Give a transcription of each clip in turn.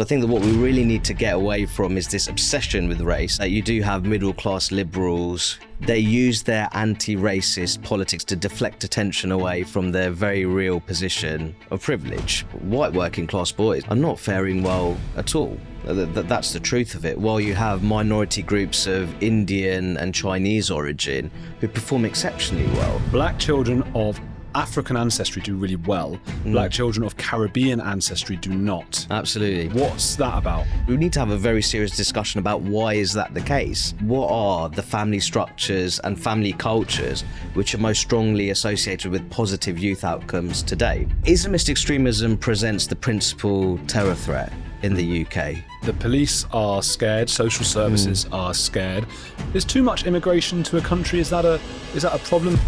I think that what we really need to get away from is this obsession with race. That you do have middle-class liberals. They use their anti-racist politics to deflect attention away from their very real position of privilege. White working-class boys are not faring well at all. That's the truth of it. While you have minority groups of Indian and Chinese origin who perform exceptionally well. Black children of African ancestry do really well. Black children of Caribbean ancestry do not. Absolutely. What's that about? We need to have a very serious discussion about why is that the case? What are the family structures and family cultures which are most strongly associated with positive youth outcomes today? Islamist extremism presents the principal terror threat in the UK. The police are scared, social services are scared. There's too much immigration to a country. Is that a problem?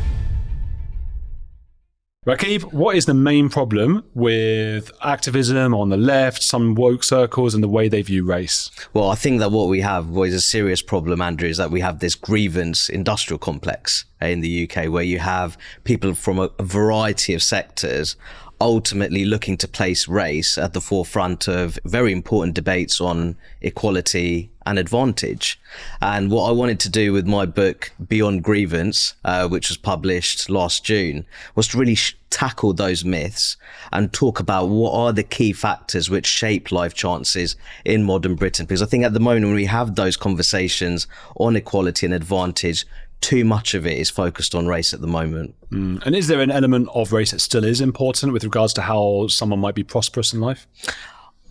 Rakib, what is the main problem with activism on the left, some woke circles, and the way they view race? Well, I think that what we have, what is a serious problem, Andrew, is that we have this grievance industrial complex in the UK, where you have people from a variety of sectors ultimately looking to place race at the forefront of very important debates on equality and advantage. And what I wanted to do with my book, Beyond Grievance, which was published last June, was to really tackle those myths and talk about what are the key factors which shape life chances in modern Britain. Because I think at the moment when we have those conversations on equality and advantage, too much of it is focused on race at the moment. And is there an element of race that still is important with regards to how someone might be prosperous in life?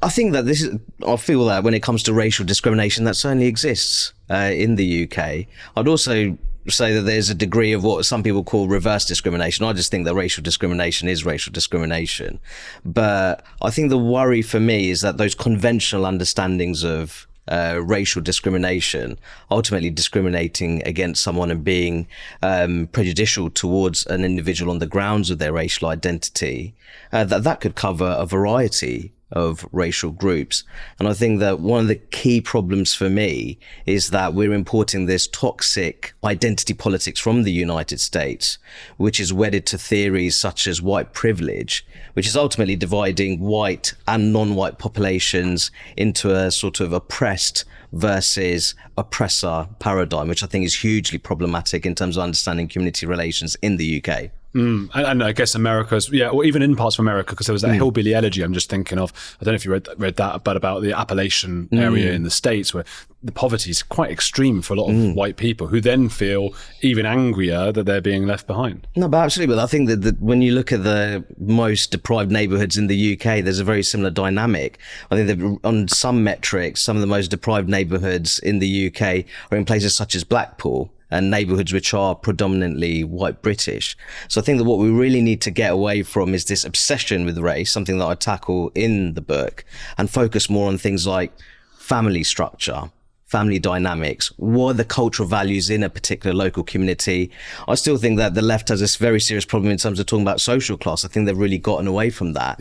I think that I feel that when it comes to racial discrimination, that certainly exists in the UK. I'd also say that there's a degree of what some people call reverse discrimination. I just think that racial discrimination is racial discrimination. But I think the worry for me is that those conventional understandings of racial discrimination, ultimately discriminating against someone and being prejudicial towards an individual on the grounds of their racial identity, that could cover a variety of racial groups. And I think that one of the key problems for me is that we're importing this toxic identity politics from the United States, which is wedded to theories such as white privilege, which is ultimately dividing white and non-white populations into a sort of oppressed versus oppressor paradigm, which I think is hugely problematic in terms of understanding community relations in the UK. And I guess America's, or even in parts of America, because there was that hillbilly elegy I'm just thinking of. I don't know if you read that, but about the Appalachian area in the States, where the poverty is quite extreme for a lot of white people who then feel even angrier that they're being left behind. No, but absolutely. But I think that when you look at the most deprived neighborhoods in the UK, there's a very similar dynamic. I think that on some metrics, some of the most deprived neighborhoods in the UK are in places such as Blackpool, and neighborhoods which are predominantly white British. So I think that what we really need to get away from is this obsession with race, something that I tackle in the book, and focus more on things like family structure, family dynamics, what are the cultural values in a particular local community. I still think that the left has this very serious problem in terms of talking about social class. I think they've really gotten away from that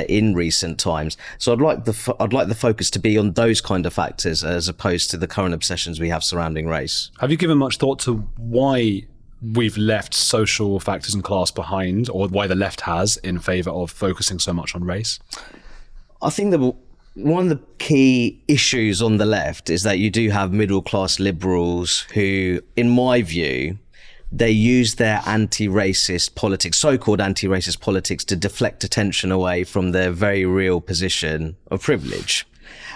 in recent times. So I'd like the focus to be on those kind of factors as opposed to the current obsessions we have surrounding race. Have you given much thought to why we've left social factors and class behind, or why the left has, in favour of focusing so much on race? I think that one of the key issues on the left is that you do have middle-class liberals who, in my view, they use their anti-racist politics, so-called anti-racist politics, to deflect attention away from their very real position of privilege.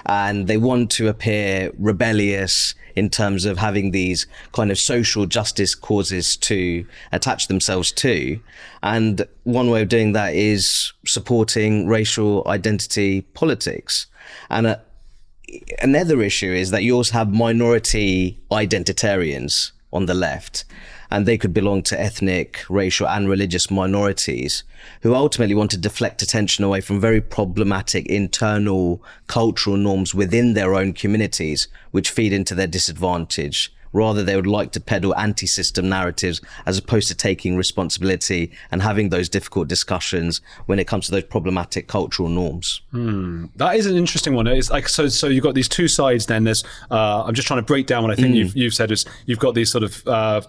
And they want to appear rebellious in terms of having these kind of social justice causes to attach themselves to. And one way of doing that is supporting racial identity politics. And another issue is that you also have minority identitarians on the left, and they could belong to ethnic, racial and religious minorities who ultimately want to deflect attention away from very problematic internal cultural norms within their own communities, which feed into their disadvantage. Rather, they would like to peddle anti-system narratives as opposed to taking responsibility and having those difficult discussions when it comes to those problematic cultural norms. That is an interesting one. It's like, so you've got these two sides then. There's, I'm just trying to break down what I think you've said is you've got these sort of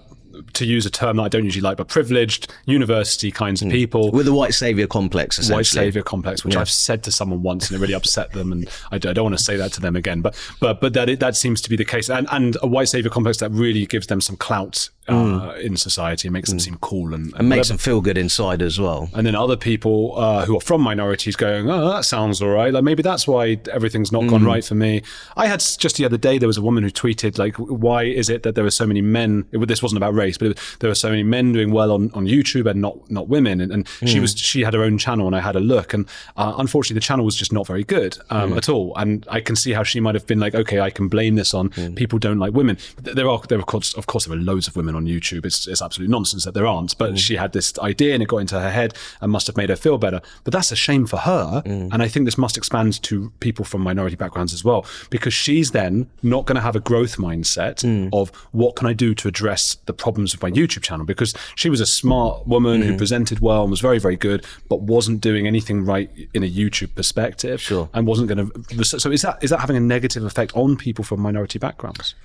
to use a term that I don't usually like, but privileged university kinds of people. With a white saviour complex, essentially. White saviour complex, which I've said to someone once and it really upset them, and I don't want to say that to them again. But that seems to be the case. And a white saviour complex that really gives them some clout in society and makes them seem cool. And makes them feel good inside as well. And then other people who are from minorities going, oh, that sounds all right. Like maybe that's why everything's not gone right for me. I had just the other day, there was a woman who tweeted, like, why is it that there are so many men, this wasn't about race, but there were so many men doing well on YouTube and not women. And she had her own channel, and I had a look, and unfortunately the channel was just not very good at all. And I can see how she might have been like, okay, I can blame this on people don't like women. There are of course there are loads of women on YouTube. It's absolute nonsense that there aren't, but she had this idea and it got into her head and must have made her feel better. But that's a shame for her. And I think this must expand to people from minority backgrounds as well, because she's then not going to have a growth mindset of what can I do to address the problems of my YouTube channel, because she was a smart woman who presented well and was very, very good, but wasn't doing anything right in a YouTube perspective. Sure. And wasn't going to. So is that having a negative effect on people from minority backgrounds?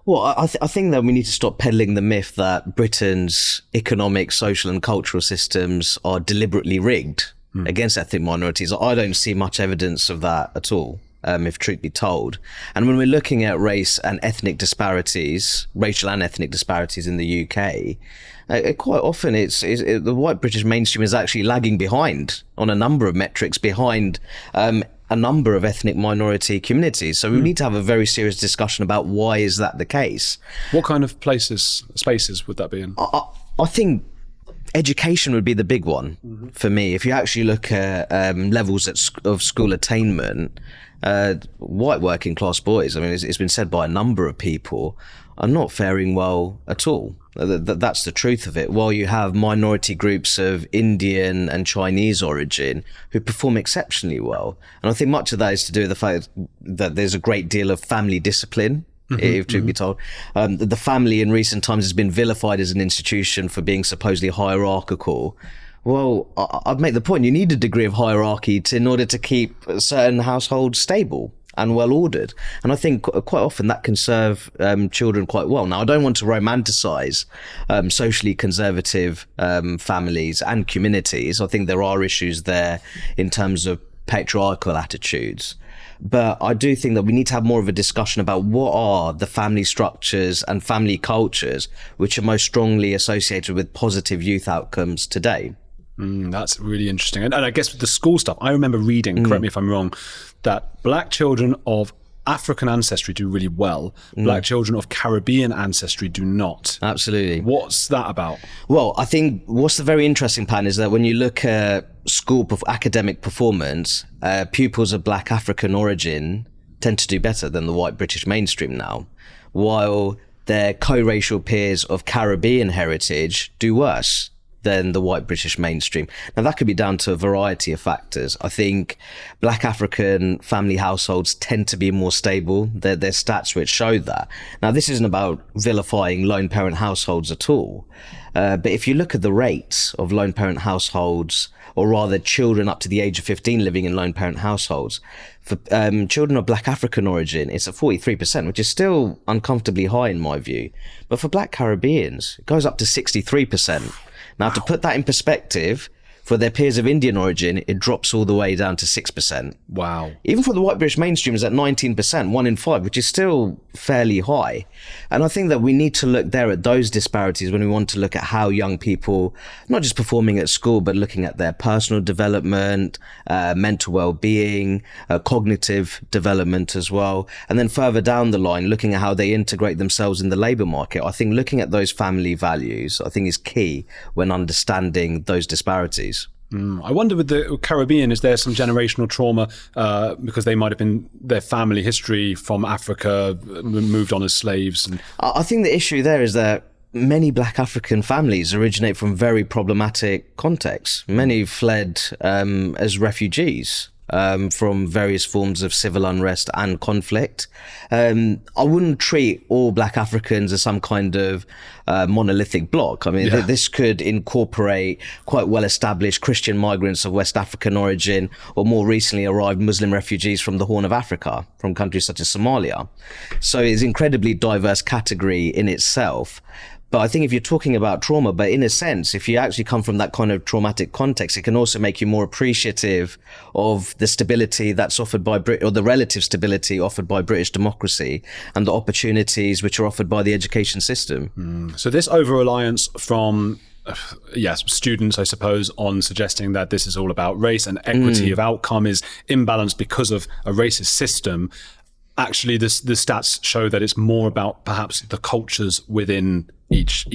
Well, I think that we need to stop peddling the myth that Britain's economic, social and cultural systems are deliberately rigged against ethnic minorities. I don't see much evidence of that at all, if truth be told. And when we're looking at race and ethnic disparities, racial and ethnic disparities in the UK, quite often the white British mainstream is actually lagging behind on a number of metrics behind a number of ethnic minority communities. So we need to have a very serious discussion about why is that the case. What kind of spaces would that be in? I think education would be the big one for me. If you actually look at levels of school attainment, white working class boys, I mean, it's been said by a number of people, are not faring well at all. That's the truth of it. While you have minority groups of Indian and Chinese origin who perform exceptionally well. And I think much of that is to do with the fact that there's a great deal of family discipline, if truth be told. The family in recent times has been vilified as an institution for being supposedly hierarchical. Well, I'd make the point, you need a degree of hierarchy in order to keep certain households stable and well ordered. And I think quite often that can serve children quite well. Now, I don't want to romanticize socially conservative families and communities. I think there are issues there in terms of patriarchal attitudes. But I do think that we need to have more of a discussion about what are the family structures and family cultures which are most strongly associated with positive youth outcomes today. That's really interesting. And I guess with the school stuff, I remember reading, correct me if I'm wrong, that black children of African ancestry do really well. Black children of Caribbean ancestry do not. Absolutely. What's that about? Well, I think what's the very interesting pattern is that when you look at school academic performance, pupils of black African origin tend to do better than the white British mainstream now, while their co-racial peers of Caribbean heritage do worse than the white British mainstream. Now, that could be down to a variety of factors. I think black African family households tend to be more stable. There's stats which show that. Now, this isn't about vilifying lone parent households at all. But if you look at the rates of lone parent households, or rather children up to the age of 15 living in lone parent households, for children of black African origin, it's at 43%, which is still uncomfortably high in my view. But for black Caribbeans, it goes up to 63%. Now, to put that in perspective, for their peers of Indian origin, it drops all the way down to 6%. Wow. Even for the white British mainstream is at 19%, 1 in 5, which is still fairly high. And I think that we need to look there at those disparities when we want to look at how young people, not just performing at school, but looking at their personal development, mental well-being, cognitive development as well. And then further down the line, looking at how they integrate themselves in the labour market. I think looking at those family values, I think is key when understanding those disparities. I wonder with the Caribbean, is there some generational trauma because they might have been, their family history from Africa moved on as slaves? And I think the issue there is that many black African families originate from very problematic contexts. Many fled as refugees from various forms of civil unrest and conflict. I wouldn't treat all black Africans as some kind of monolithic block. I mean, this could incorporate quite well-established Christian migrants of West African origin, or more recently arrived Muslim refugees from the Horn of Africa, from countries such as Somalia. So it's an incredibly diverse category in itself. But I think if you're talking about trauma, but in a sense, if you actually come from that kind of traumatic context, it can also make you more appreciative of the stability that's offered by or the relative stability offered by British democracy and the opportunities which are offered by the education system. So this over-reliance from students, I suppose, on suggesting that this is all about race and equity of outcome is imbalanced because of a racist system. Actually, the stats show that it's more about perhaps the cultures within each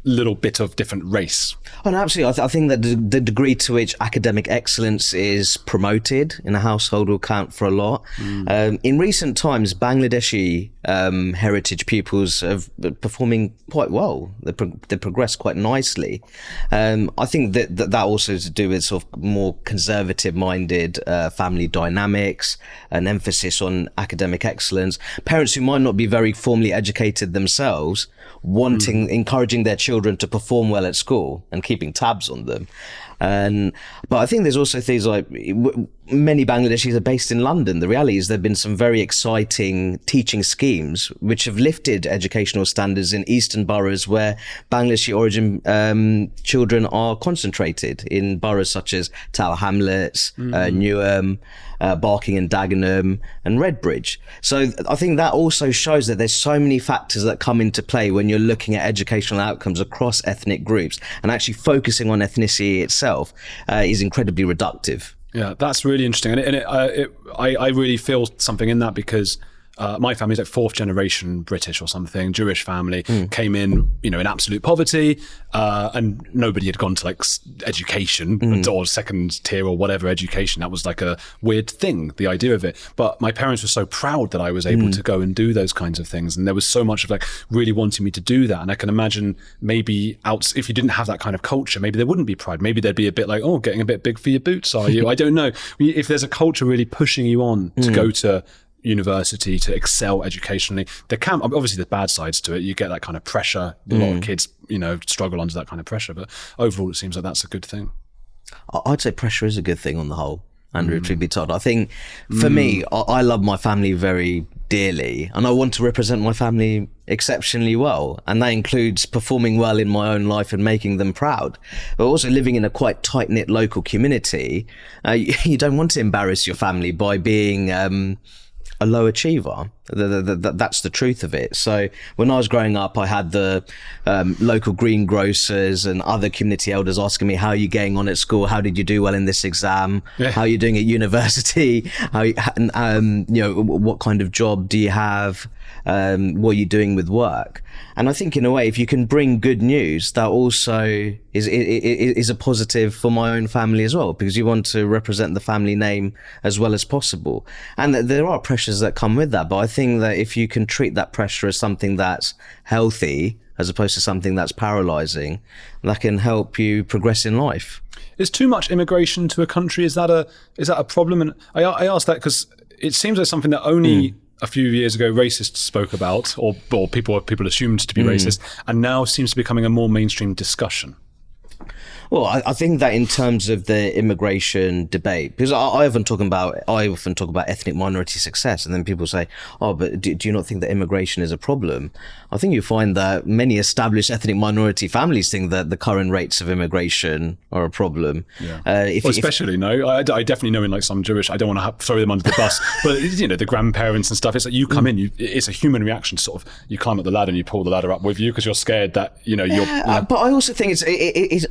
little bit of different race. Oh, no, absolutely. I think that the degree to which academic excellence is promoted in a household will count for a lot. In recent times, Bangladeshi heritage pupils have been performing quite well. They progressed quite nicely. I think that also has to do with sort of more conservative-minded family dynamics, an emphasis on academic excellence. Parents who might not be very formally educated themselves, encouraging their children to perform well at school and keeping tabs on them. But I think there's also things like many Bangladeshis are based in London. The reality is there have been some very exciting teaching schemes which have lifted educational standards in eastern boroughs where Bangladeshi origin children are concentrated, in boroughs such as Tower Hamlets, Newham, Barking and Dagenham and Redbridge. So I think that also shows that there's so many factors that come into play when you're looking at educational outcomes across ethnic groups, and actually focusing on ethnicity itself is incredibly reductive. Yeah, that's really interesting. And I really feel something in that because my family's like fourth generation British or something, Jewish family, came in, in absolute poverty, and nobody had gone to like education or second tier or whatever education. That was like a weird thing, the idea of it. But my parents were so proud that I was able to go and do those kinds of things. And there was so much of like really wanting me to do that. And I can imagine maybe if you didn't have that kind of culture, maybe there wouldn't be pride. Maybe there'd be a bit like, oh, getting a bit big for your boots, are you? I don't know. If there's a culture really pushing you on to go to university, to excel educationally, there can obviously the bad sides to it. You get that kind of pressure. A lot of kids struggle under that kind of pressure, but overall it seems like that's a good thing. I'd say pressure is a good thing on the whole, Andrew, truth be told. I think for me, I love my family very dearly and I want to represent my family exceptionally well, and that includes performing well in my own life and making them proud, but also living in a quite tight-knit local community. You don't want to embarrass your family by being a low achiever. That's the truth of it. So when I was growing up, I had the local greengrocers and other community elders asking me, how are you getting on at school? How did you do well in this exam? How are you doing at university? What kind of job do you have? What are you doing with work? And I think in a way, if you can bring good news, that also is a positive for my own family as well, because you want to represent the family name as well as possible. And there are pressures that come with that. But I think that if you can treat that pressure as something that's healthy, as opposed to something that's paralyzing, that can help you progress in life. Is too much immigration to a country, is that a problem? And I ask that because it seems like something that only a few years ago racists spoke about, or people assumed to be racist, and now seems to be becoming a more mainstream discussion. Well, I think that in terms of the immigration debate, because I often talk about ethnic minority success, and then people say, oh, but do you not think that immigration is a problem? I think you find that many established ethnic minority families think that the current rates of immigration are a problem. Yeah. I definitely know in like some Jewish, I don't want to throw them under the bus, but the grandparents and stuff, it's like you come in, it's a human reaction, sort of, you climb up the ladder and you pull the ladder up with you because you're scared that, But I also think it's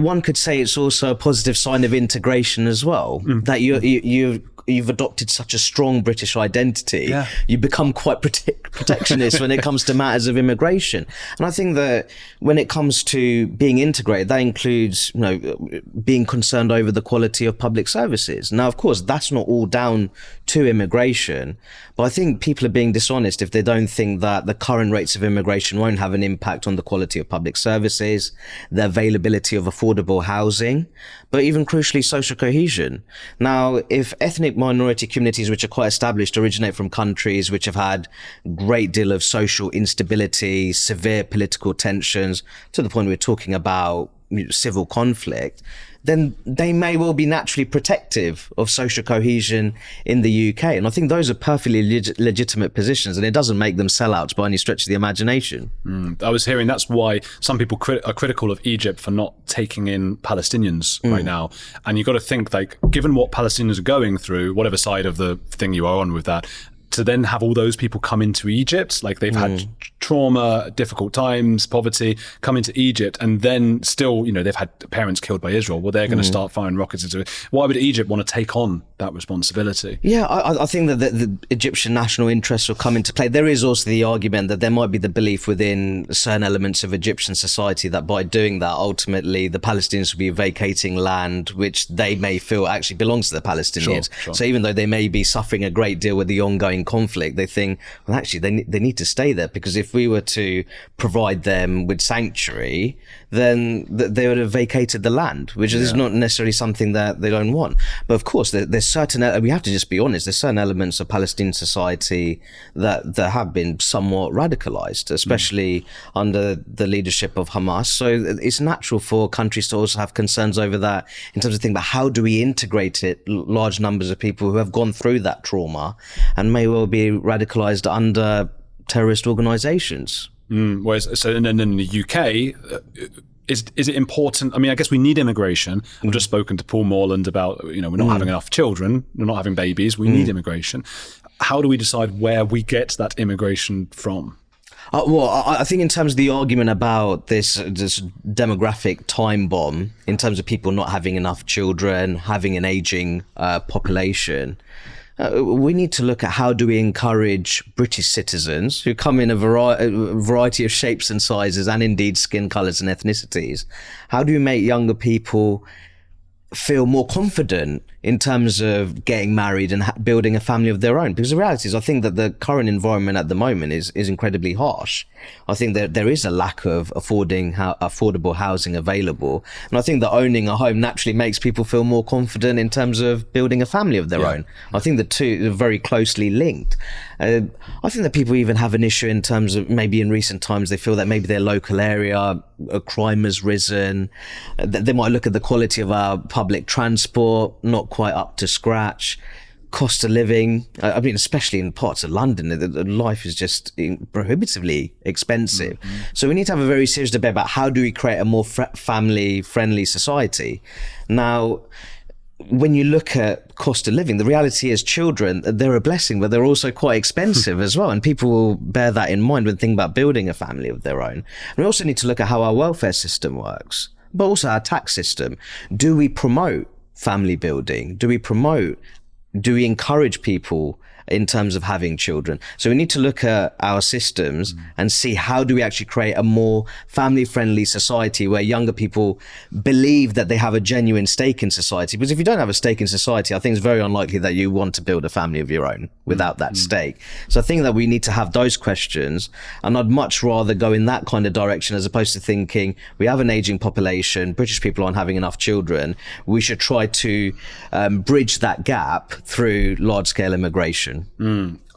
one could say it's also a positive sign of integration as well, that you've adopted such a strong British identity. You become quite protectionist when it comes to matters of immigration. And I think that when it comes to being integrated, that includes being concerned over the quality of public services. Now, of course, that's not all down to immigration, but I think people are being dishonest if they don't think that the current rates of immigration won't have an impact on the quality of public services, the availability of affordable housing, but even crucially, social cohesion. Now, if ethnic minority communities which are quite established originate from countries which have had a great deal of social instability, severe political tensions, to the point we're talking about civil conflict, then they may well be naturally protective of social cohesion in the UK. And I think those are perfectly legitimate positions, and it doesn't make them sellouts by any stretch of the imagination. I was hearing that's why some people are critical of Egypt for not taking in Palestinians right now. And you've got to think, like, given what Palestinians are going through, whatever side of the thing you are on with that, to then have all those people come into Egypt, like they've had trauma, difficult times, poverty, come into Egypt, and then still, you know, they've had parents killed by Israel. Well, they're going to start firing rockets into it. Why would Egypt want to take on that responsibility? Yeah, I think that the Egyptian national interests will come into play. There is also the argument that there might be the belief within certain elements of Egyptian society that by doing that, ultimately, the Palestinians will be vacating land which they may feel actually belongs to the Palestinians. Sure. So even though they may be suffering a great deal with the ongoing conflict, they think, well, actually, they need to stay there, because if we were to provide them with sanctuary, then they would have vacated the land, which is not necessarily something that they don't want. But of course, there's certain, we have to just be honest, there's certain elements of Palestinian society that have been somewhat radicalized, especially under the leadership of Hamas. So it's natural for countries to also have concerns over that, in terms of thinking about how do we integrate it, large numbers of people who have gone through that trauma and may well be radicalized under terrorist organizations. And then in the UK, is it important? I mean, I guess we need immigration. I've just spoken to Paul Morland about, you know, we're not having enough children, we're not having babies, we need immigration. How do we decide where we get that immigration from? Well, I think in terms of the argument about this demographic time bomb, in terms of people not having enough children, having an aging population, we need to look at how do we encourage British citizens who come in a variety of shapes and sizes, and indeed skin colours and ethnicities. How do we make younger people feel more confident in terms of getting married and building a family of their own? Because the reality is, I think that the current environment at the moment is incredibly harsh. I think that there is a lack of affordable housing available. And I think that owning a home naturally makes people feel more confident in terms of building a family of their own. I think the two are very closely linked. I think that people even have an issue in terms of, maybe in recent times, they feel that maybe their local area, crime has risen. They might look at the quality of our public transport, not quite up to scratch. Cost of living, I mean, especially in parts of London, life is just prohibitively expensive. So we need to have a very serious debate about how do we create a more family-friendly society. Now, when you look at cost of living, the reality is children, they're a blessing, but they're also quite expensive as well. And people will bear that in mind when thinking about building a family of their own. And we also need to look at how our welfare system works, but also our tax system. Do we promote family building? Do we encourage people in terms of having children? So we need to look at our systems and see how do we actually create a more family-friendly society where younger people believe that they have a genuine stake in society. Because if you don't have a stake in society, I think it's very unlikely that you want to build a family of your own without that stake. So I think that we need to have those questions, and I'd much rather go in that kind of direction as opposed to thinking we have an aging population, British people aren't having enough children, we should try to bridge that gap through large-scale immigration.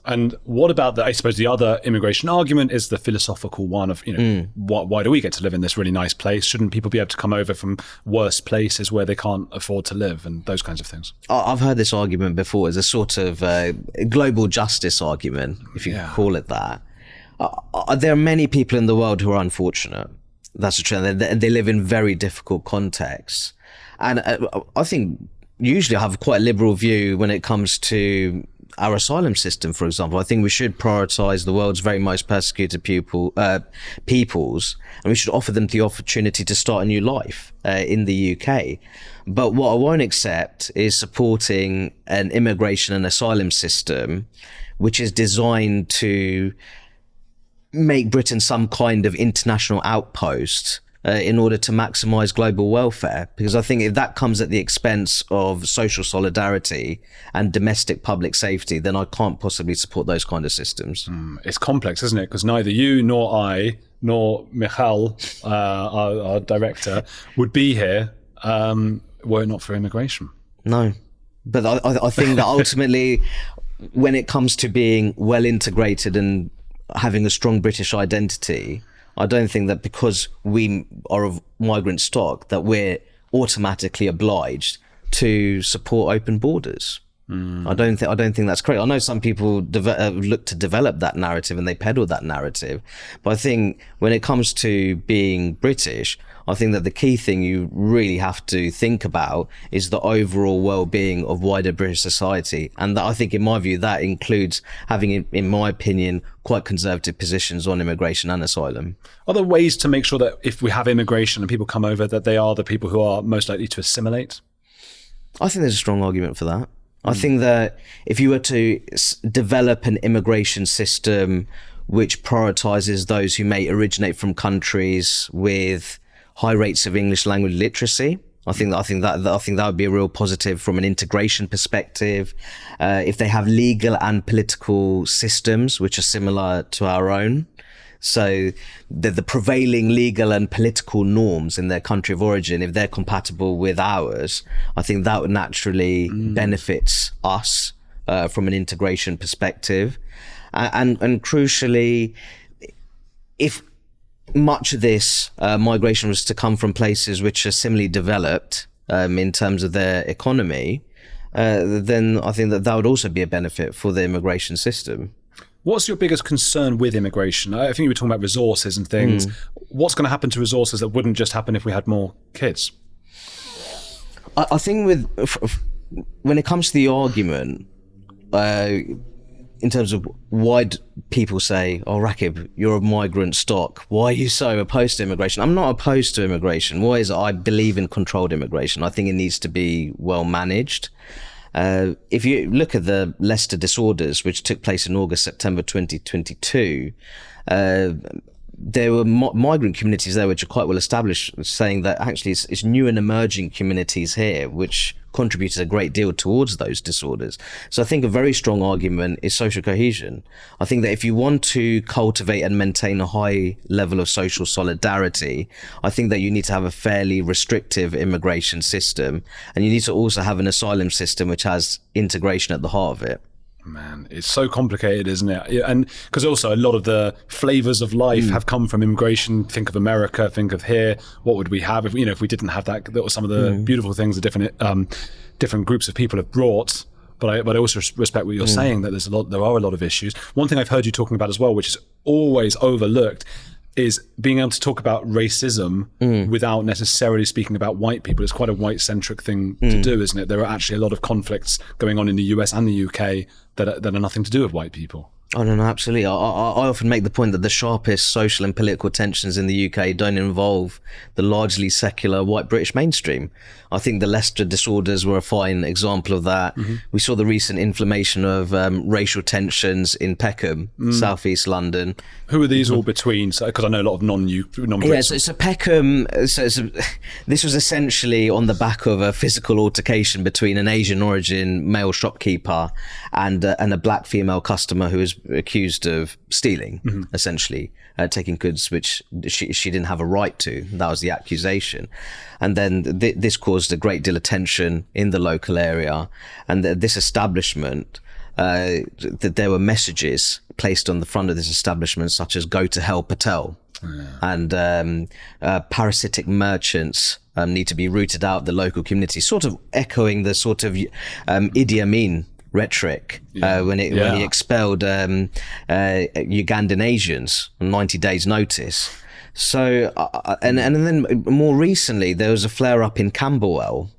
And what about I suppose the other immigration argument is the philosophical one of, you know, why do we get to live in this really nice place? Shouldn't people be able to come over from worse places where they can't afford to live, and those kinds of things? I've heard this argument before as a sort of global justice argument, if you can call it that. There are many people in the world who are unfortunate. That's the trend. They live in very difficult contexts. And I think usually I have quite a liberal view when it comes to our asylum system, for example. I think we should prioritise the world's very most persecuted peoples, and we should offer them the opportunity to start a new life in the UK. But what I won't accept is supporting an immigration and asylum system which is designed to make Britain some kind of international outpost in order to maximise global welfare. Because I think if that comes at the expense of social solidarity and domestic public safety, then I can't possibly support those kind of systems. It's complex, isn't it? Because neither you nor I nor Nihal, our director, would be here were it not for immigration. No. But I think that ultimately, when it comes to being well integrated and having a strong British identity, I don't think that because we are of migrant stock that we're automatically obliged to support open borders. I don't think that's correct. I know some people look to develop that narrative and they peddle that narrative, but I think when it comes to being British, I think that the key thing you really have to think about is the overall well-being of wider British society, and that, I think, in my view, that includes having, in my opinion, quite conservative positions on immigration and asylum. Are there ways to make sure that if we have immigration and people come over, that they are the people who are most likely to assimilate? I think there's a strong argument for that. I think that if you were to develop an immigration system which prioritizes those who may originate from countries with high rates of English language literacy, I think that would be a real positive from an integration perspective. If they have legal and political systems which are similar to our own, so the prevailing legal and political norms in their country of origin, if they're compatible with ours, I think that would naturally benefit us from an integration perspective. And crucially, if much of this migration was to come from places which are similarly developed in terms of their economy, then I think that would also be a benefit for the immigration system. What's your biggest concern with immigration? I think you were talking about resources and things. What's going to happen to resources that wouldn't just happen if we had more kids? I think when it comes to the argument, in terms of why people say, oh, Rakib, you're a migrant stock, why are you so opposed to immigration? I'm not opposed to immigration. Why is it? I believe in controlled immigration. I think it needs to be well managed. If you look at the Leicester disorders, which took place in August, September 2022, there were migrant communities there which are quite well established, saying that actually it's new and emerging communities here which contributed a great deal towards those disorders. So I think a very strong argument is social cohesion. I think that if you want to cultivate and maintain a high level of social solidarity, I think that you need to have a fairly restrictive immigration system, and you need to also have an asylum system which has integration at the heart of it. Man, it's so complicated, isn't it? And because also a lot of the flavors of life have come from immigration. Think of America, think of here. What would we have if we didn't have that? That was some of the beautiful things that different groups of people have brought. But I also respect what you're saying, that there are a lot of issues. One thing I've heard you talking about as well, which is always overlooked, is being able to talk about racism without necessarily speaking about white people. It's quite a white-centric thing to do, isn't it? There are actually a lot of conflicts going on in the US and the UK that are nothing to do with white people. Oh, no, absolutely. I often make the point that the sharpest social and political tensions in the UK don't involve the largely secular white British mainstream. I think the Leicester disorders were a fine example of that. We saw the recent inflammation of racial tensions in Peckham, southeast London. Who are these all between? Because I know a lot of non-Brits. Yeah, so Peckham, this was essentially on the back of a physical altercation between an Asian origin male shopkeeper and a black female customer who was accused of stealing, essentially, taking goods which she didn't have a right to. That was the accusation. And then this caused a great deal of tension in the local area. And this establishment, that there were messages placed on the front of this establishment, such as "Go to hell, Patel," and parasitic merchants need to be rooted out of the local community, sort of echoing the sort of Idi Amin rhetoric when he expelled Ugandan Asians on 90 days notice. So and then more recently there was a flare up in Camberwell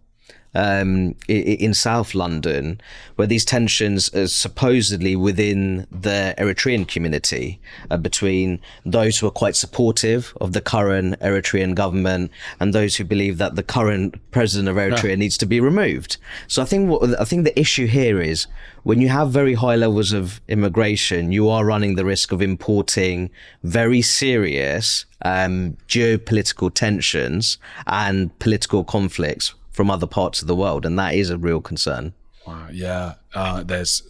in South London, where these tensions are supposedly within the Eritrean community between those who are quite supportive of the current Eritrean government and those who believe that the current president of Eritrea needs to be removed. So I think the issue here is when you have very high levels of immigration, you are running the risk of importing very serious geopolitical tensions and political conflicts from other parts of the world, and that is a real concern. Wow, there's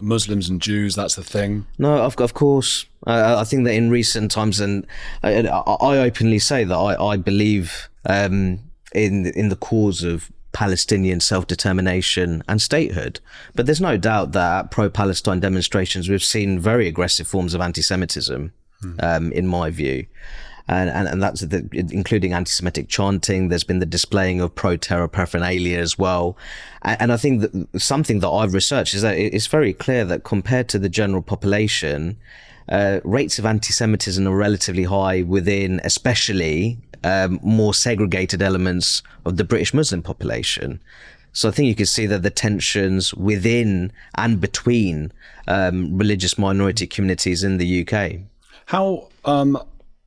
Muslims and Jews, that's the thing. No, of course. I think that in recent times, and I openly say that I believe in the cause of Palestinian self-determination and statehood. But there's no doubt that at pro-Palestine demonstrations, we've seen very aggressive forms of anti-Semitism, in my view. and that's including anti-Semitic chanting. There's been the displaying of pro-terror paraphernalia as well. And I think that something that I've researched is that it's very clear that compared to the general population, rates of anti-Semitism are relatively high within, especially more segregated elements of the British Muslim population. So I think you can see that the tensions within and between religious minority communities in the UK.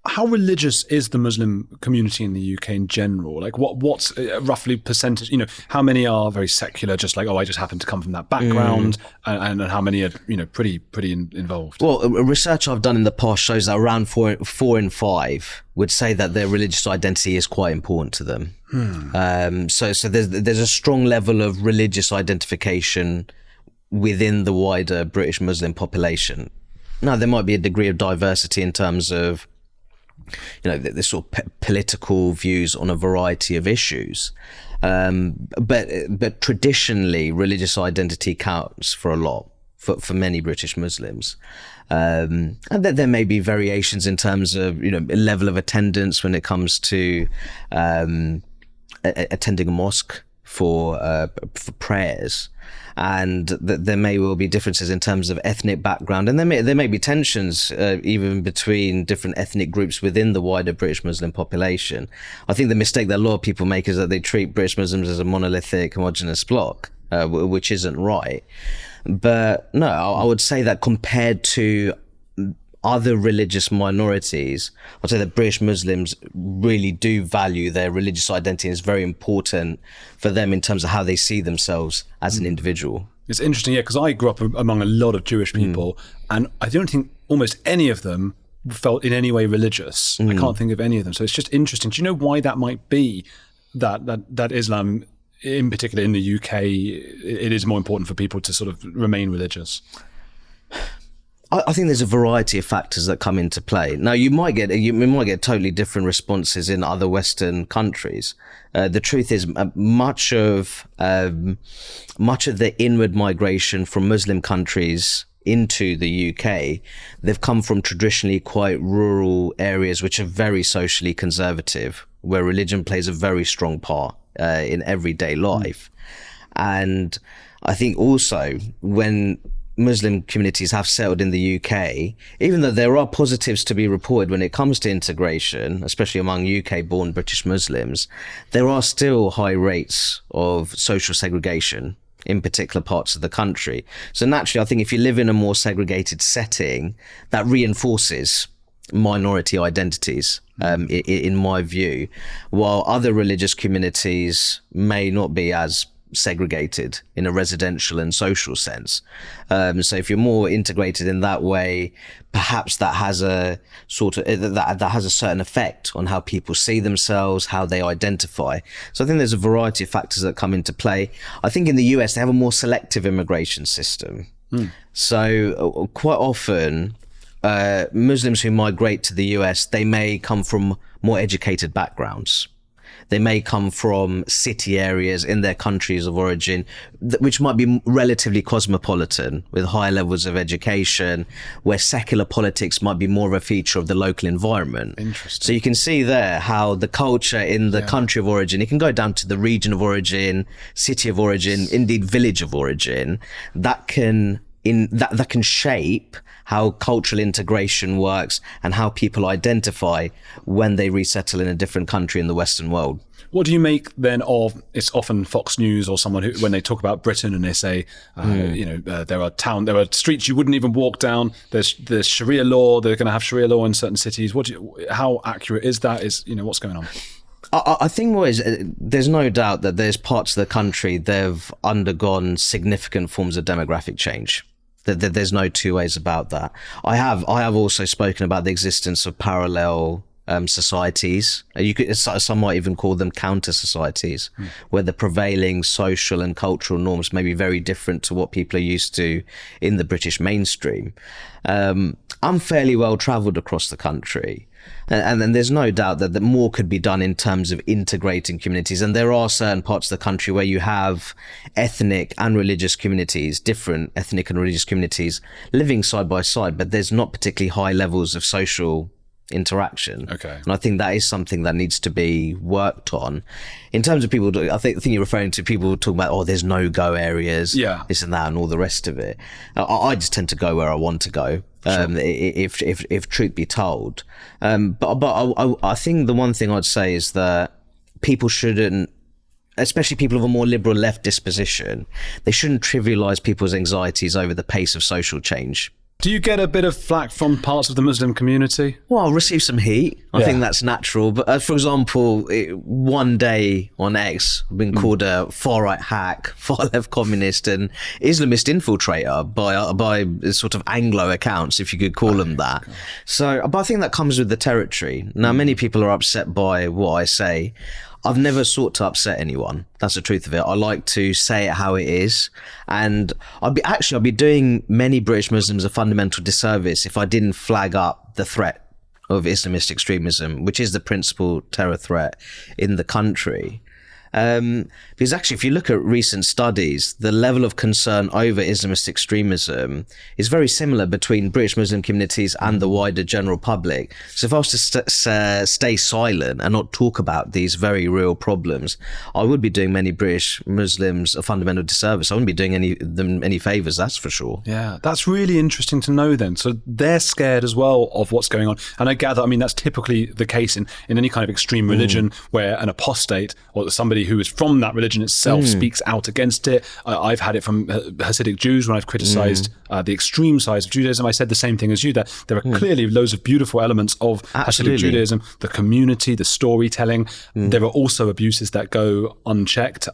How religious is the Muslim community in the UK in general? Like what's roughly percentage, how many are very secular, just like, I just happen to come from that background, and how many are, pretty involved? Well, research I've done in the past shows that around four in five would say that their religious identity is quite important to them. So there's a strong level of religious identification within the wider British Muslim population. Now, there might be a degree of diversity in terms of the sort of political views on a variety of issues, but traditionally religious identity counts for a lot for many British Muslims, and that there may be variations in terms of level of attendance when it comes to attending a mosque for prayers. And that there may well be differences in terms of ethnic background, and there may be tensions even between different ethnic groups within the wider British Muslim population. I think the mistake that a lot of people make is that they treat British Muslims as a monolithic, homogenous bloc, which isn't right. But no, I would say that compared to other religious minorities, I'd say that British Muslims really do value their religious identity, and it's very important for them in terms of how they see themselves as an individual. It's interesting, because I grew up among a lot of Jewish people, and I don't think almost any of them felt in any way religious. I can't think of any of them. So it's just interesting. Do you know why that might be, that Islam, in particular in the UK, it is more important for people to sort of remain religious? I think there's a variety of factors that come into play. Now, you might get totally different responses in other Western countries. The truth is, much of the inward migration from Muslim countries into the UK, they've come from traditionally quite rural areas, which are very socially conservative, where religion plays a very strong part in everyday life. And I think also when Muslim communities have settled in the UK, even though there are positives to be reported when it comes to integration, especially among UK-born British Muslims, there are still high rates of social segregation in particular parts of the country. So naturally, I think if you live in a more segregated setting, that reinforces minority identities, in my view, while other religious communities may not be as segregated in a residential and social sense. So if you're more integrated in that way, perhaps that has a that has a certain effect on how people see themselves, how they identify. So I think there's a variety of factors that come into play. I think in the US, they have a more selective immigration system. So quite often, Muslims who migrate to the US, they may come from more educated backgrounds. They may come from city areas in their countries of origin, which might be relatively cosmopolitan, with higher levels of education, where secular politics might be more of a feature of the local environment. Interesting. So you can see there how the culture in the country of origin, it can go down to the region of origin, city of origin, indeed village of origin, that can shape how cultural integration works and how people identify when they resettle in a different country in the Western world. What do you make then of, it's often Fox News or someone who, when they talk about Britain and they say, there are streets you wouldn't even walk down. There's Sharia law. They're going to have Sharia law in certain cities. How accurate is that? What's going on? I think there's no doubt that there's parts of the country they've undergone significant forms of demographic change. There's no two ways about that. I have also spoken about the existence of parallel societies. Some might even call them counter societies, where the prevailing social and cultural norms may be very different to what people are used to in the British mainstream. I'm fairly well travelled across the country. And then there's no doubt that more could be done in terms of integrating communities. And there are certain parts of the country where you have ethnic and religious communities, different ethnic and religious communities living side by side, but there's not particularly high levels of social interaction. Okay. And I think that is something that needs to be worked on. In terms of people, I think you're referring to people talking about, there's no-go areas, this and that, and all the rest of it. I just tend to go where I want to go, if truth be told. But I think the one thing I'd say is that people shouldn't, especially people of a more liberal left disposition, they shouldn't trivialize people's anxieties over the pace of social change. Do you get a bit of flack from parts of the Muslim community? Well, I'll receive some heat. I think that's natural. But for example, one day on X, I've been called a far-right hack, far-left communist and Islamist infiltrator by sort of Anglo accounts, if you could call them that. So, but I think that comes with the territory. Now, many people are upset by what I say. I've never sought to upset anyone. That's the truth of it. I like to say it how it is. And I'd be doing many British Muslims a fundamental disservice if I didn't flag up the threat of Islamist extremism, which is the principal terror threat in the country. Because actually, if you look at recent studies, the level of concern over Islamist extremism is very similar between British Muslim communities and the wider general public. So if I was to stay silent and not talk about these very real problems, I would be doing many British Muslims a fundamental disservice. I wouldn't be doing them any favours, that's for sure. Yeah, that's really interesting to know then. So they're scared as well of what's going on. And I gather, that's typically the case in any kind of extreme religion where an apostate or somebody who is from that religion itself speaks out against it. I've had it from Hasidic Jews when I've criticised the extreme sides of Judaism. I said the same thing as you, that there are clearly loads of beautiful elements of Hasidic Judaism, the community, the storytelling. There are also abuses that go unchecked.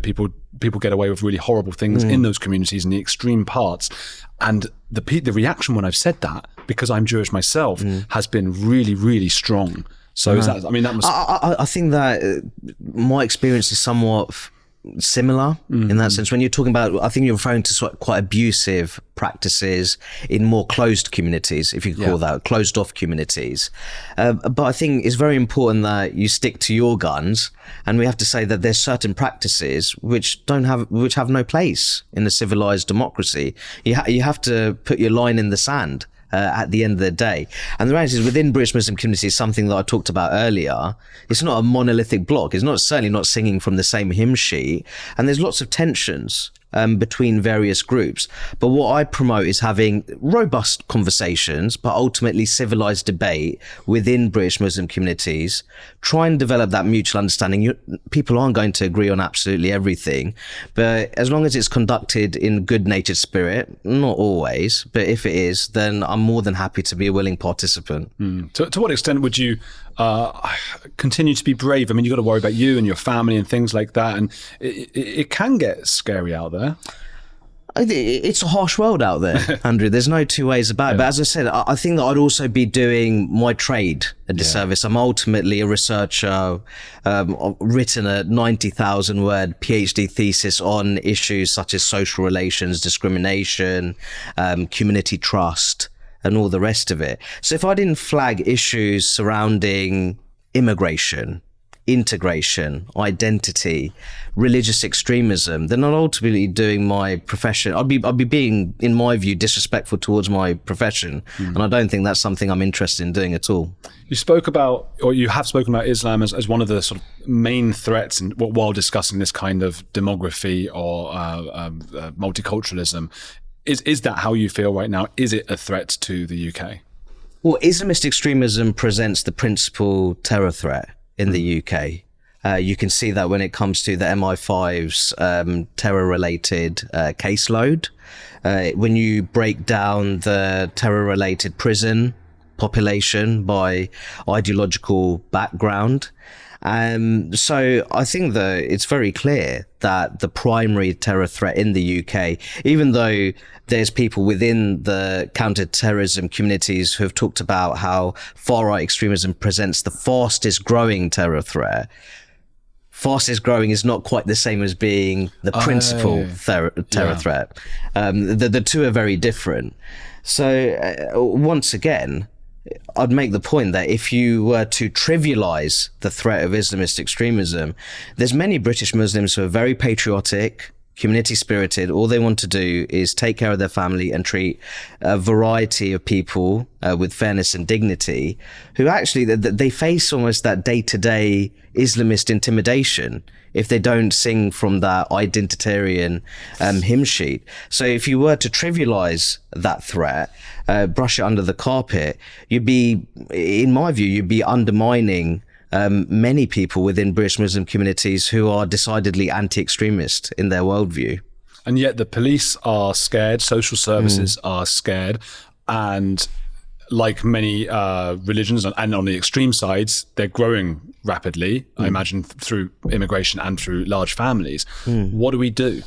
People get away with really horrible things in those communities in the extreme parts. And the reaction when I've said that, because I'm Jewish myself, has been really, really strong. So is that, that must... I think that my experience is somewhat similar in that sense. When you're talking about, I think you're referring to sort of quite abusive practices in more closed communities, if you could call that, closed off communities. But I think it's very important that you stick to your guns, and we have to say that there's certain practices which have no place in a civilized democracy. You have to put your line in the sand. At the end of the day. And the reality is, within British Muslim community, something that I talked about earlier, it's not a monolithic block. It's certainly not singing from the same hymn sheet. And there's lots of tensions between various groups. But what I promote is having robust conversations, but ultimately civilized debate within British Muslim communities. Try and develop that mutual understanding. People aren't going to agree on absolutely everything, but as long as it's conducted in good-natured spirit, not always, but if it is, then I'm more than happy to be a willing participant. To what extent would you continue to be brave? You've got to worry about you and your family and things like that, and it can get scary out there. It's a harsh world out there, Andrew. There's no two ways about it. But as I said, I think that I'd also be doing my trade a disservice. I'm ultimately a researcher. I've written a 90,000 word PhD thesis on issues such as social relations, discrimination, community trust, and all the rest of it. So if I didn't flag issues surrounding immigration, integration, identity, religious extremism, then I'd ultimately doing my profession. I'd be being, in my view, disrespectful towards my profession, and I don't think that's something I'm interested in doing at all. You have spoken about Islam as one of the sort of main threats while discussing this kind of demography or multiculturalism. Is that how you feel right now? Is it a threat to the UK? Well, Islamist extremism presents the principal terror threat in the UK. You can see that when it comes to the MI5's terror-related caseload. When you break down the terror-related prison population by ideological background. So I think that it's very clear that the primary terror threat in the UK, even though there's people within the counter-terrorism communities who have talked about how far-right extremism presents the fastest growing terror threat, fastest growing is not quite the same as being the principal terror threat. The two are very different. So once again, I'd make the point that if you were to trivialize the threat of Islamist extremism, there's many British Muslims who are very patriotic, community spirited. All they want to do is take care of their family and treat a variety of people with fairness and dignity, who actually they face almost that day-to-day Islamist intimidation if they don't sing from that identitarian hymn sheet. So if you were to trivialize that threat, brush it under the carpet, you'd be, in my view, you'd be undermining many people within British Muslim communities who are decidedly anti-extremist in their worldview. And yet the police are scared, social services are scared, and like many religions, and on the extreme sides, they're growing rapidly, I imagine, through immigration and through large families. What do we do?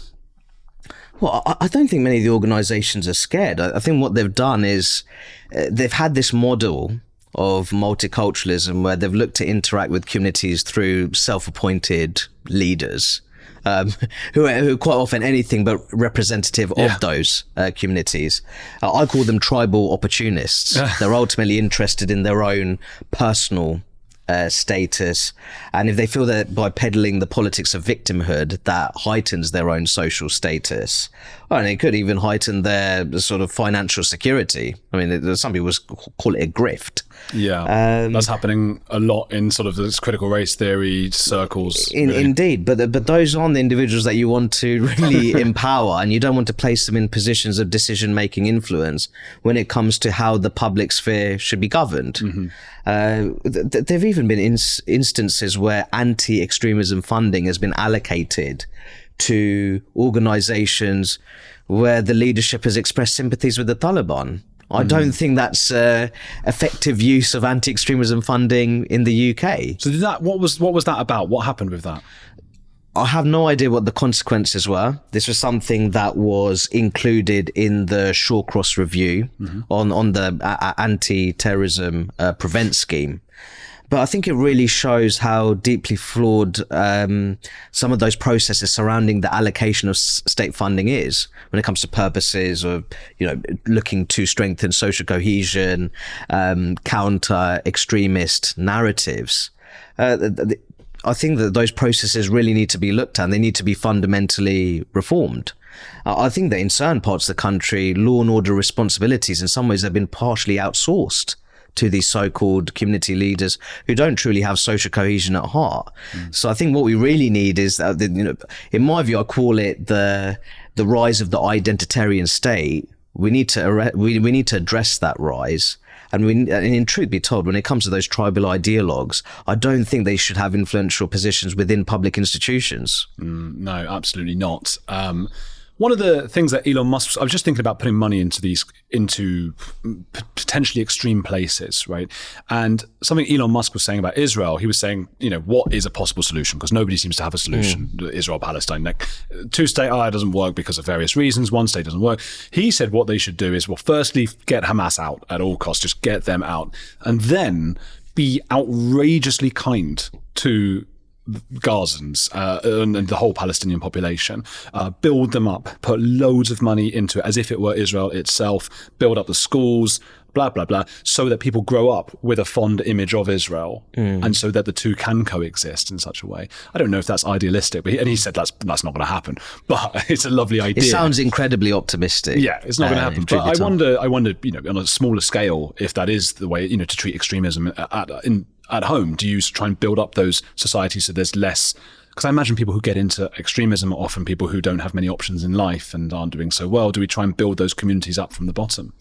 Well, I don't think many of the organisations are scared. I think what they've done is they've had this model of multiculturalism where they've looked to interact with communities through self-appointed leaders who are quite often anything but representative of those communities. I call them tribal opportunists. They're ultimately interested in their own personal status, and if they feel that by peddling the politics of victimhood that heightens their own social status, and it could even heighten their sort of financial security. I mean, some people call it a grift. That's happening a lot in sort of this critical race theory circles. Indeed, but those aren't the individuals that you want to really empower, and you don't want to place them in positions of decision-making influence when it comes to how the public sphere should be governed. There've even been instances where anti-extremism funding has been allocated to organizations where the leadership has expressed sympathies with the Taliban. I don't think that's effective use of anti-extremism funding in the UK. So what was that about? What happened with that? I have no idea what the consequences were. This was something that was included in the Shawcross review on the anti-terrorism prevent scheme. But I think it really shows how deeply flawed some of those processes surrounding the allocation of state funding is when it comes to purposes of, looking to strengthen social cohesion, counter extremist narratives. I think that those processes really need to be looked at, and they need to be fundamentally reformed. I think that in certain parts of the country, law and order responsibilities in some ways have been partially outsourced to these so-called community leaders who don't truly have social cohesion at heart. So I think what we really need is, in my view, I call it the rise of the identitarian state. We need to address that rise. And in truth be told, when it comes to those tribal ideologues, I don't think they should have influential positions within public institutions. No, absolutely not. One of the things that Elon Musk, I was just thinking about putting money into potentially extreme places, right? And something Elon Musk was saying about Israel, he was saying, what is a possible solution? Because nobody seems to have a solution. Israel-Palestine, two-state, it doesn't work because of various reasons. One state doesn't work. He said what they should do is, firstly, get Hamas out at all costs, just get them out, and then be outrageously kind to Gazans and the whole Palestinian population, build them up, put loads of money into it as if it were Israel itself, build up the schools, blah, blah, blah, so that people grow up with a fond image of Israel and so that the two can coexist in such a way. I don't know if that's idealistic, and he said that's not going to happen, but it's a lovely idea. It sounds incredibly optimistic. Yeah, it's not going to happen. But I wonder, on a smaller scale, if that is the way, to treat extremism at home. Do you try and build up those societies so there's less? Because I imagine people who get into extremism are often people who don't have many options in life and aren't doing so well. Do we try and build those communities up from the bottom?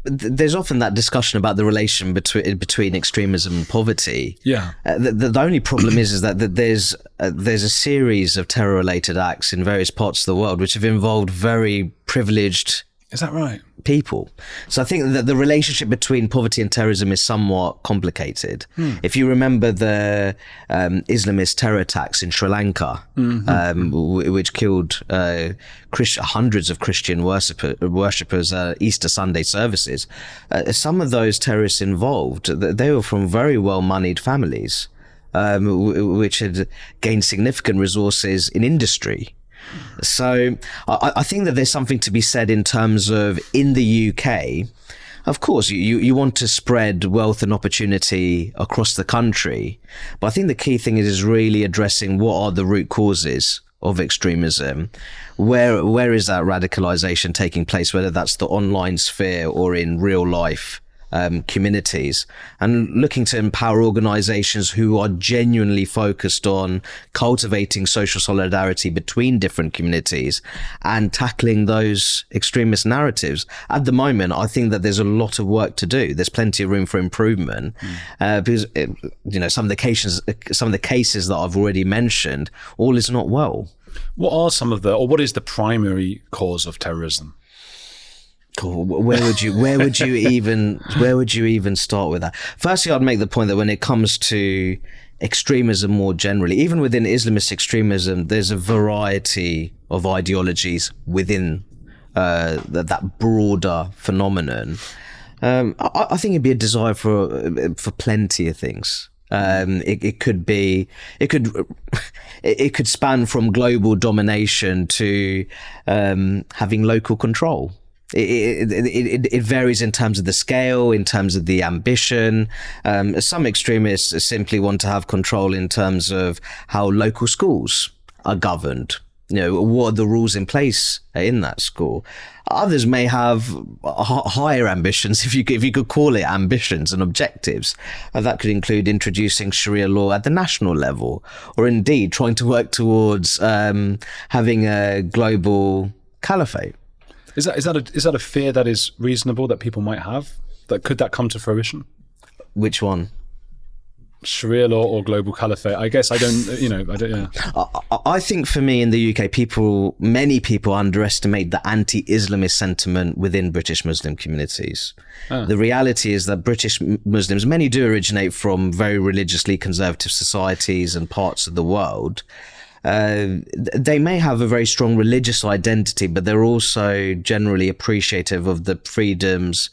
There's often that discussion about the relation between extremism and poverty. Yeah. The only problem is that there's a series of terror-related acts in various parts of the world which have involved very privileged. Is that right? People. So I think that the relationship between poverty and terrorism is somewhat complicated. If you remember the Islamist terror attacks in Sri Lanka, which killed hundreds of Christian worshippers Easter Sunday services, some of those terrorists involved, they were from very well-moneyed families, which had gained significant resources in industry. So I think that there's something to be said in terms of, in the UK, of course, you want to spread wealth and opportunity across the country. But I think the key thing is really addressing what are the root causes of extremism, where is that radicalization taking place, whether that's the online sphere or in real life communities, and looking to empower organizations who are genuinely focused on cultivating social solidarity between different communities and tackling those extremist narratives. At the moment, I think that there's a lot of work to do. There's plenty of room for improvement, because some of the cases that I've already mentioned, all is not well. What are some of what is the primary cause of terrorism? Cool. Where would you even start with that? Firstly, I'd make the point that when it comes to extremism more generally, even within Islamist extremism, there's a variety of ideologies within that broader phenomenon. I think it'd be a desire for plenty of things. It could span from global domination to having local control. It varies in terms of the scale, in terms of the ambition. Some extremists simply want to have control in terms of how local schools are governed. What are the rules in place in that school? Others may have higher ambitions, if you could call it ambitions and objectives. That could include introducing Sharia law at the national level, or indeed trying to work towards having a global caliphate. Is that a fear that is reasonable that people might have? Could that come to fruition? Which one? Sharia law or global caliphate? I guess I don't. I think for me in the UK, many people underestimate the anti-Islamist sentiment within British Muslim communities. The reality is that British Muslims, many do originate from very religiously conservative societies and parts of the world. They may have a very strong religious identity, but they're also generally appreciative of the freedoms,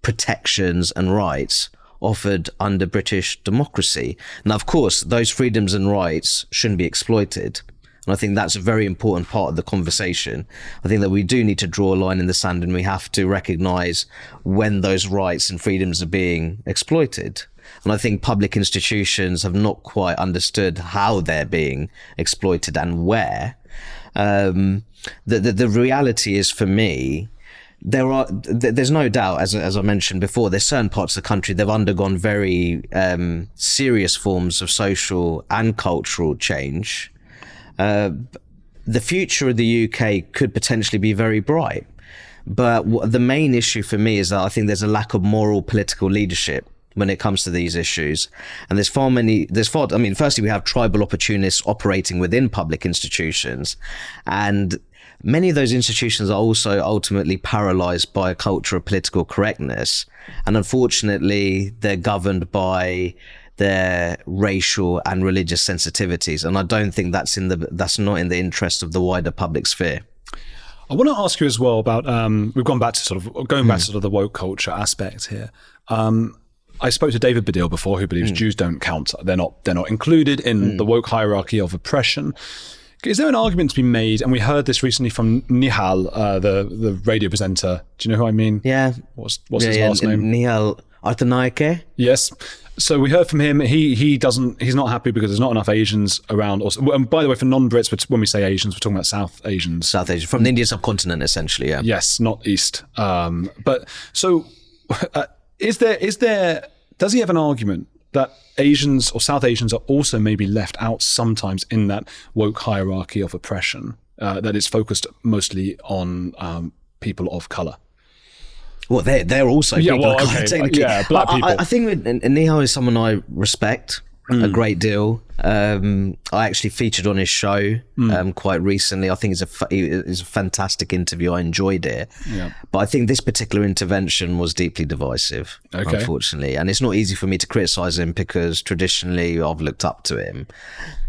protections and rights offered under British democracy. Now, of course, those freedoms and rights shouldn't be exploited. And I think that's a very important part of the conversation. I think that we do need to draw a line in the sand, and we have to recognize when those rights and freedoms are being exploited. And I think public institutions have not quite understood how they're being exploited and where. The reality is, for me, there's no doubt, as I mentioned before, there's certain parts of the country they've undergone very serious forms of social and cultural change. The future of the UK could potentially be very bright, but the main issue for me is that I think there's a lack of moral political leadership when it comes to these issues. And firstly, we have tribal opportunists operating within public institutions, and many of those institutions are also ultimately paralyzed by a culture of political correctness. And unfortunately, they're governed by their racial and religious sensitivities. And I don't think that's not in the interest of the wider public sphere. I want to ask you as well about, we've gone back to back to the woke culture aspect here. I spoke to David Baddiel before, who believes Jews don't count. They're not included in the woke hierarchy of oppression. Is there an argument to be made? And we heard this recently from Nihal, the radio presenter. Do you know who I mean? Yeah. What's his last name? Nihal Artanaike. Yes. So we heard from him. He's not happy because there's not enough Asians around. And by the way, for non-Brits, when we say Asians, we're talking about South Asians. South Asian, from the Indian subcontinent, essentially. Yeah. Yes, not East. But so. Does he have an argument that Asians or South Asians are also maybe left out sometimes in that woke hierarchy of oppression that is focused mostly on people of colour? Well, they're also people of colour, technically. Yeah, black people. I think Nihal is someone I respect a great deal. I actually featured on his show quite recently. I think it's a fantastic interview. I enjoyed it. Yeah. But I think this particular intervention was deeply divisive, unfortunately. And it's not easy for me to criticise him because traditionally I've looked up to him.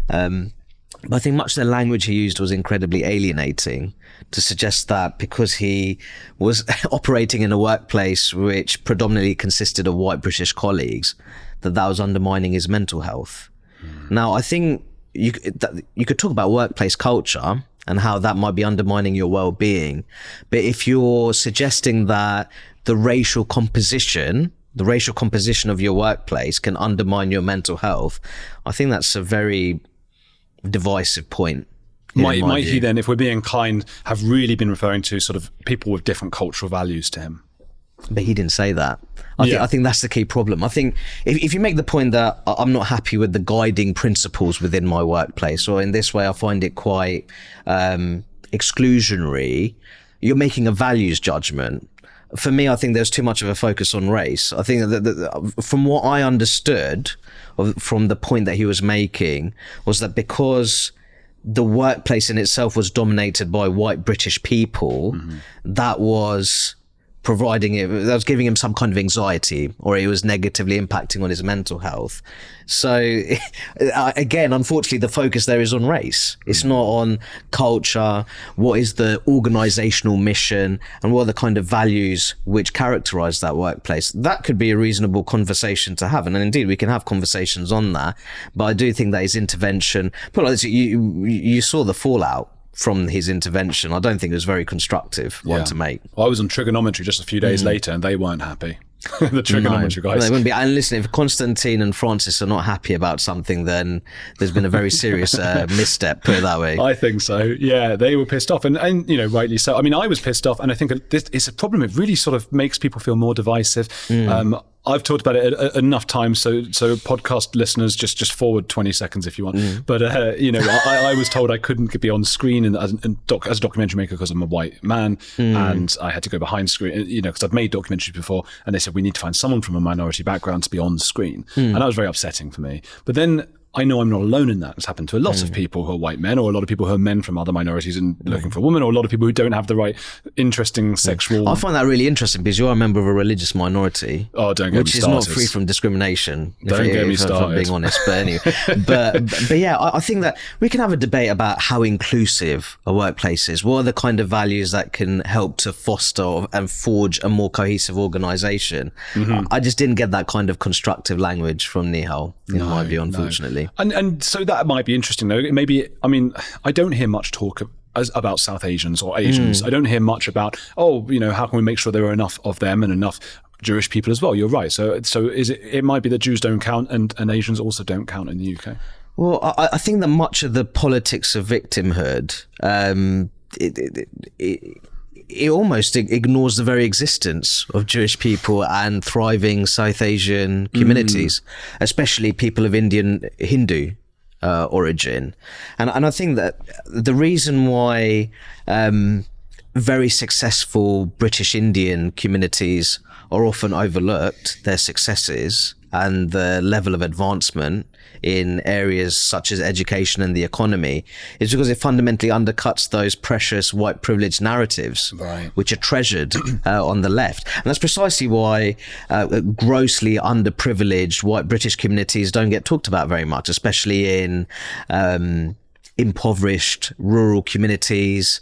But I think much of the language he used was incredibly alienating, to suggest that because he was operating in a workplace which predominantly consisted of white British colleagues, that was undermining his mental health. Now, I think you could talk about workplace culture and how that might be undermining your well-being. But if you're suggesting that the racial composition of your workplace can undermine your mental health, I think that's a very divisive point. Might he then, if we're being kind, have really been referring to sort of people with different cultural values to him? But he didn't say that. I think that's the key problem. I think if you make the point that I'm not happy with the guiding principles within my workplace, or in this way I find it quite exclusionary, you're making a values judgment. For me, I think there's too much of a focus on race. I think that from what I understood from the point that he was making was that because the workplace in itself was dominated by white British people, that was giving him some kind of anxiety, or it was negatively impacting on his mental health. So again, unfortunately, the focus there is on race. It's not on culture. What is the organizational mission, and what are the kind of values which characterize that workplace? That could be a reasonable conversation to have, and indeed we can have conversations on that. But I do think that his intervention, you saw the fallout from his intervention. I don't think it was very constructive one to make. Well, I was on Triggernometry just a few days later, and they weren't happy. The Triggernometry guys. They wouldn't be. And listen, if Konstantin and Francis are not happy about something, then there's been a very serious misstep, put it that way. I think so. Yeah, they were pissed off, and rightly so. I mean, I was pissed off, and I think this is a problem. It really sort of makes people feel more divisive. I've talked about it enough times, so podcast listeners, just forward 20 seconds if you want. But I was told I couldn't be on screen as a documentary maker because I'm a white man, and I had to go behind screen, because I've made documentaries before, and they said we need to find someone from a minority background to be on screen, and that was very upsetting for me. But then I know I'm not alone in that. It's happened to a lot of people who are white men, or a lot of people who are men from other minorities and looking for a woman, or a lot of people who don't have the right interesting sexual... I find that really interesting because you're a member of a religious minority. Oh, don't get me started. Which is not free from discrimination. Don't get me started. If I'm being honest. But anyway, but yeah, I think that we can have a debate about how inclusive a workplace is. What are the kind of values that can help to foster and forge a more cohesive organisation? I just didn't get that kind of constructive language from Nihal, in my view, unfortunately. And so that might be interesting though. Maybe, I mean, I don't hear much talk about South Asians or Asians. I don't hear much about, how can we make sure there are enough of them and enough Jewish people as well? You're right. So it might be that Jews don't count and Asians also don't count in the UK. Well, I think that much of the politics of victimhood, it almost ignores the very existence of Jewish people and thriving South Asian communities, especially people of Indian Hindu origin. And I think that the reason why very successful British Indian communities are often overlooked, their successes and the level of advancement in areas such as education and the economy, is because it fundamentally undercuts those precious white privilege narratives, which are treasured on the left. And that's precisely why grossly underprivileged white British communities don't get talked about very much, especially in impoverished rural communities,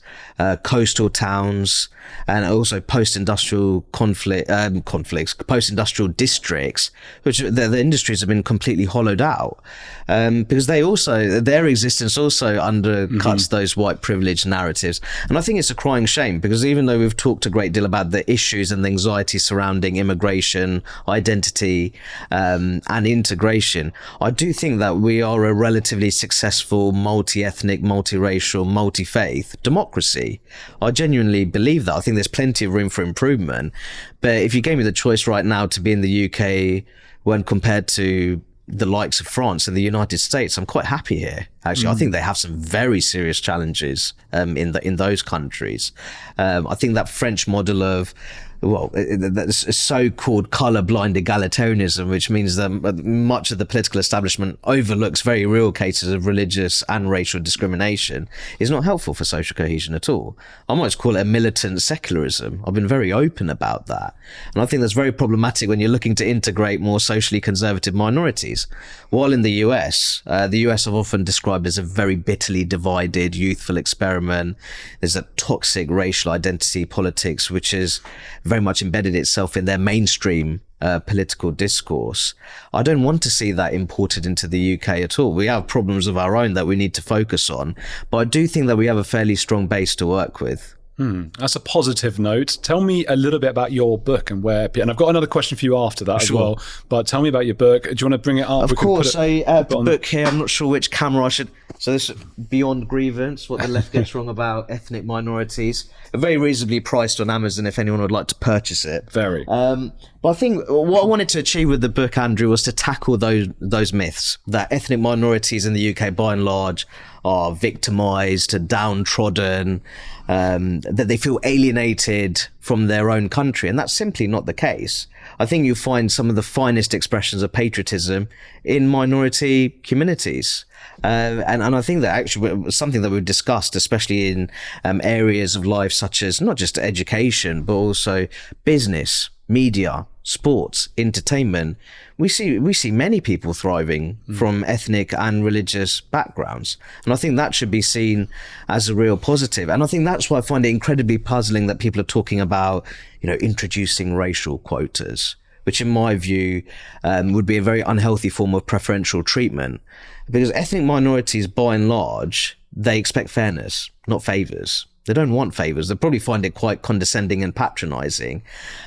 coastal towns, and also post-industrial post-industrial districts, which the industries have been completely hollowed out, because their existence also undercuts those white privilege narratives. And I think it's a crying shame, because even though we've talked a great deal about the issues and the anxiety surrounding immigration, identity, and integration, I do think that we are a relatively successful multi-ethnic, multiracial, multi-faith democracy. I genuinely believe that. I think there's plenty of room for improvement. But if you gave me the choice right now to be in the UK when compared to the likes of France and the United States, I'm quite happy here. Actually, I think they have some very serious challenges in those countries. I think that French model of that's so-called colour-blind egalitarianism, which means that much of the political establishment overlooks very real cases of religious and racial discrimination, is not helpful for social cohesion at all. I might call it a militant secularism. I've been very open about that. And I think that's very problematic when you're looking to integrate more socially conservative minorities. While in the US I've often described as a very bitterly divided youthful experiment. There's a toxic racial identity politics, which is very much embedded itself in their mainstream political discourse. I don't want to see that imported into the UK at all. We have problems of our own that we need to focus on, but I do think that we have a fairly strong base to work with. That's a positive note. Tell me a little bit about your book and where, and I've got another question for you after that as well, but tell me about your book. Do you want to bring it up? Of course. So the book here, I'm not sure which camera I should, so this is Beyond Grievance, what the left gets wrong about ethnic minorities. Very reasonably priced on Amazon if anyone would like to purchase it. Very. But I think what I wanted to achieve with the book, Andrew, was to tackle those myths that ethnic minorities in the UK, by and large, are victimised, downtrodden, that they feel alienated from their own country. And that's simply not the case. I think you find some of the finest expressions of patriotism in minority communities. And I think that actually something that we've discussed, especially in areas of life such as not just education, but also business, media, sports, entertainment, we see many people thriving from ethnic and religious backgrounds. And I think that should be seen as a real positive. And I think that's why I find it incredibly puzzling that people are talking about, introducing racial quotas, which in my view would be a very unhealthy form of preferential treatment. Because ethnic minorities, by and large, they expect fairness, not favours. They don't want favours. They probably find it quite condescending and patronising.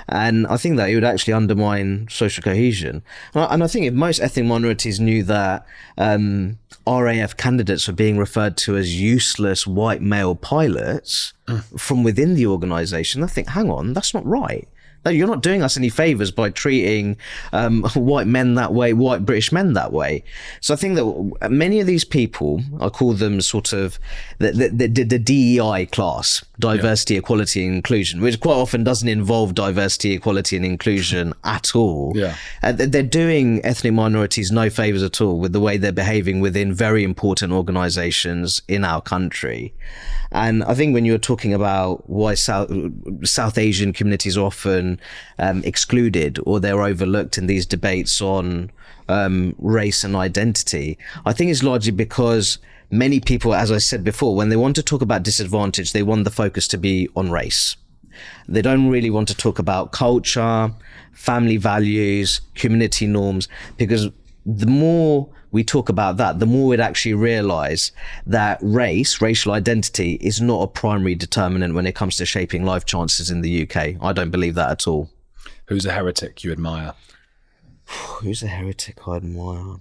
And I think that it would actually undermine social cohesion. And I think if most ethnic minorities knew that RAF candidates were being referred to as useless white male pilots from within the organisation, I think, hang on, that's not right. No, you're not doing us any favours by treating white men that way, white British men that way. So I think that many of these people, I call them sort of the DEI class, diversity, equality and inclusion, which quite often doesn't involve diversity, equality and inclusion at all. Yeah. They're doing ethnic minorities no favours at all with the way they're behaving within very important organisations in our country. And I think when you're talking about why South Asian communities are often excluded or they're overlooked in these debates on race and identity, I think it's largely because many people, as I said before, when they want to talk about disadvantage, they want the focus to be on race. They don't really want to talk about culture, family values, community norms, because the more we talk about that, the more we'd actually realise that racial identity is not a primary determinant when it comes to shaping life chances in the UK. I don't believe that at all. Who's a heretic you admire? Who's a heretic I admire?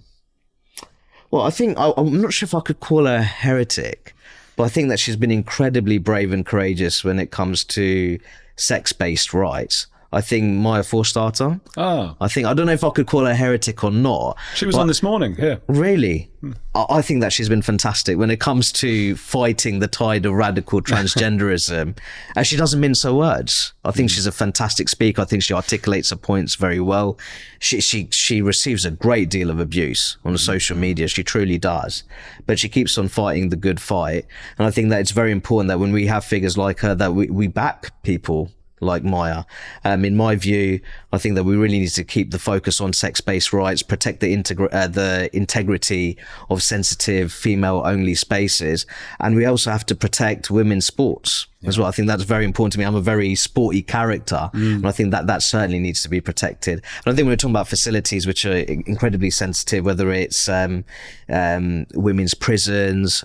Well, I think, I'm not sure if I could call her a heretic, but I think that she's been incredibly brave and courageous when it comes to sex-based rights. I think Maya Forstater. I don't know if I could call her heretic or not. She was on this morning, yeah. Really? I think that she's been fantastic when it comes to fighting the tide of radical transgenderism. And she doesn't mince her words. I think she's a fantastic speaker. I think she articulates her points very well. She receives a great deal of abuse on social media. She truly does. But she keeps on fighting the good fight. And I think that it's very important that when we have figures like her, that we back people like Maya. In my view, I think that we really need to keep the focus on sex-based rights, protect the integrity of sensitive female-only spaces, and we also have to protect women's sports as well. I think that's very important to me. I'm a very sporty character, and I think that certainly needs to be protected. And I think when we're talking about facilities which are incredibly sensitive, whether it's women's prisons,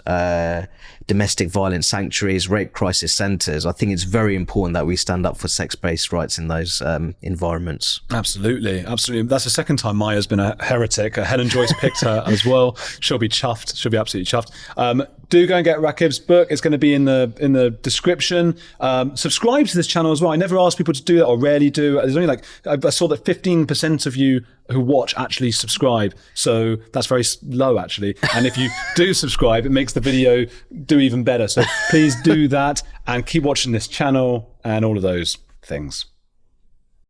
domestic violence sanctuaries, rape crisis centres, I think it's very important that we stand up for sex-based rights in those environments. Absolutely. That's the second time Maya's been a heretic. Helen Joyce picked her as well. She'll be chuffed. She'll be absolutely chuffed. Do go and get Rakib's book. It's going to be in the description. Subscribe to this channel as well. I never ask people to do that, or rarely do. There's only I saw that 15% of you who watch actually subscribe. So that's very low actually. And if you do subscribe, it makes the video do even better. So please do that and keep watching this channel and all of those things.